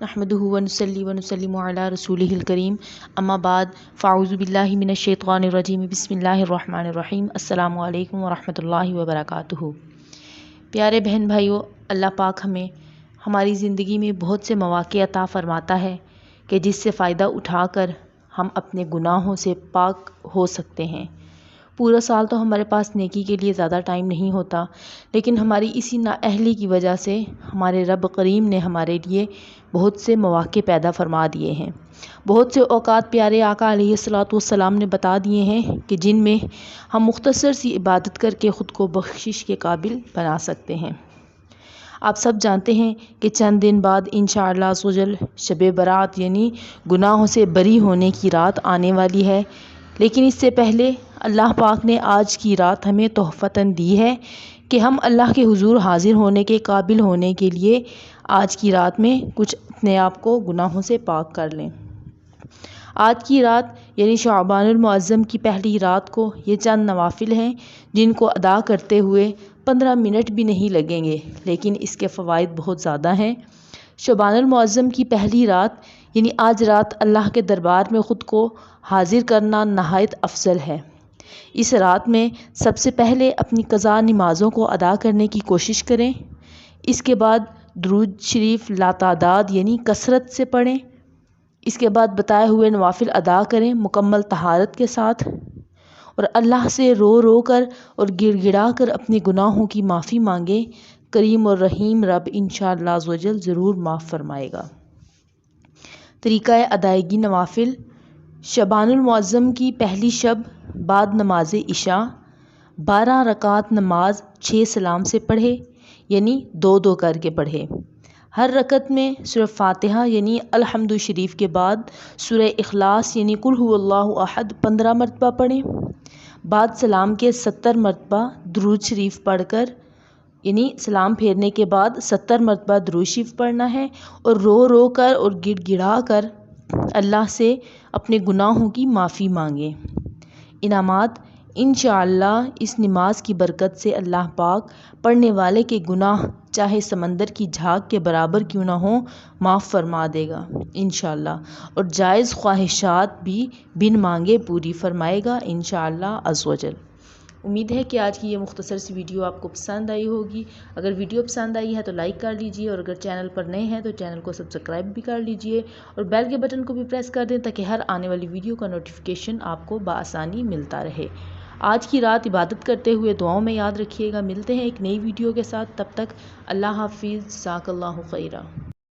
नहमदुहु व नुसल्ली व नुसल्लिमु अला रसूलिहिल करीम अम्मा बाद फ़अऊज़ु बिल्लाहि मिनश शैतानिर रजीम बिस्मिल्लाहिर रहमानिर रहीम अस्सलामु अलैकुम व रहमतुल्लाहि व बरकातुहू। प्यारे बहन भाइयों, अल्लाह पाक हमें हमारी ज़िंदगी में बहुत से मौक़े अता फ़रमाता है कि जिससे फ़ायदा उठाकर हम अपने गुनाहों से पाक हो सकते हैं। पूरा साल तो हमारे पास नेकी के लिए ज़्यादा टाइम नहीं होता, लेकिन हमारी इसी नाअहली की वजह से हमारे रब करीम ने हमारे लिए बहुत से मौक़े पैदा फरमा दिए हैं। बहुत से औक़ात प्यारे आका अलैहिस्सलातु वस्सलाम ने बता दिए हैं कि जिनमें हम मुख्तसर सी इबादत करके ख़ुद को बख्शिश के काबिल बना सकते हैं। आप सब जानते हैं कि चंद दिन बाद इंशाअल्लाह अज़्ज़ व जल शब बरात यानी गुनाहों से बरी होने की रात आने वाली है। लेकिन इससे पहले अल्लाह पाक ने आज की रात हमें तोहफ़तन दी है कि हम अल्लाह के हुज़ूर हाज़िर होने के काबिल होने के लिए आज की रात में कुछ अपने आप को गुनाहों से पाक कर लें। आज की रात यानी शाबानुल मुअज़्ज़म की पहली रात को ये चंद नवाफिल हैं जिनको अदा करते हुए 15 मिनट भी नहीं लगेंगे, लेकिन इसके फ़वाइद बहुत ज़्यादा हैं। शाबानुल मुअज़्ज़म की पहली रात यानी आज रात अल्लाह के दरबार में ख़ुद को हाज़िर करना नहायत अफजल है। इस रात में सबसे पहले अपनी क़ज़ा नमाज़ों को अदा करने की कोशिश करें। इसके बाद दुरूद शरीफ लातादाद यानी कसरत से पढ़ें। इसके बाद बताए हुए नवाफिल अदा करें मुकम्मल तहारत के साथ, और अल्लाह से रो रो कर और गिड़गिड़ा कर अपने गुनाहों की माफ़ी मांगें। करीम और रहीम रब इंशाअल्लाह अज़्ज़ व जल ज़रूर माफ़ फरमाएगा। तरीक़ा अदायगी नवाफिल: शबानुल मुअज़्ज़म की पहली शब बाद नमाज इशा 12 रकात नमाज 6 सलाम से पढ़े, यानी 2-2 करके पढ़े। हर रकत में सूरह फ़ातिहा यानी अल-हम्दु शरीफ के बाद सूरह इखलास यानी कुल हुवल्लाहु अहद 15 मरतबा पढ़ें। बाद सलाम के 70 मरतबा दुरूद शरीफ पढ़कर यानी सलाम फेरने के बाद 70 मरतबा दुरूद शरीफ पढ़ना है, और रो रो कर और गिड़गिड़ा कर अल्लाह से अपने गुनाहों की माफ़ी मांगें। इनामात: इंशाअल्लाह इस नमाज की बरकत से अल्लाह पाक पढ़ने वाले के गुनाह चाहे समंदर की झाग के बराबर क्यों ना हो माफ़ फरमा देगा इंशाअल्लाह, और जायज़ ख्वाहिशात भी बिन मांगे पूरी फरमाएगा इंशाअल्लाह अज़्ज़ व जल। उम्मीद है कि आज की ये मुख्तसर सी वीडियो आपको पसंद आई होगी। अगर वीडियो पसंद आई है तो लाइक कर लीजिए, और अगर चैनल पर नए हैं तो चैनल को सब्सक्राइब भी कर लीजिए, और बेल के बटन को भी प्रेस कर दें ताकि हर आने वाली वीडियो का नोटिफिकेशन आपको बआसानी मिलता रहे। आज की रात इबादत करते हुए दुआओं में याद रखिएगा। मिलते हैं एक नई वीडियो के साथ, तब तक अल्लाह हाफिज़, जज़ाकल्लाहु खैरा।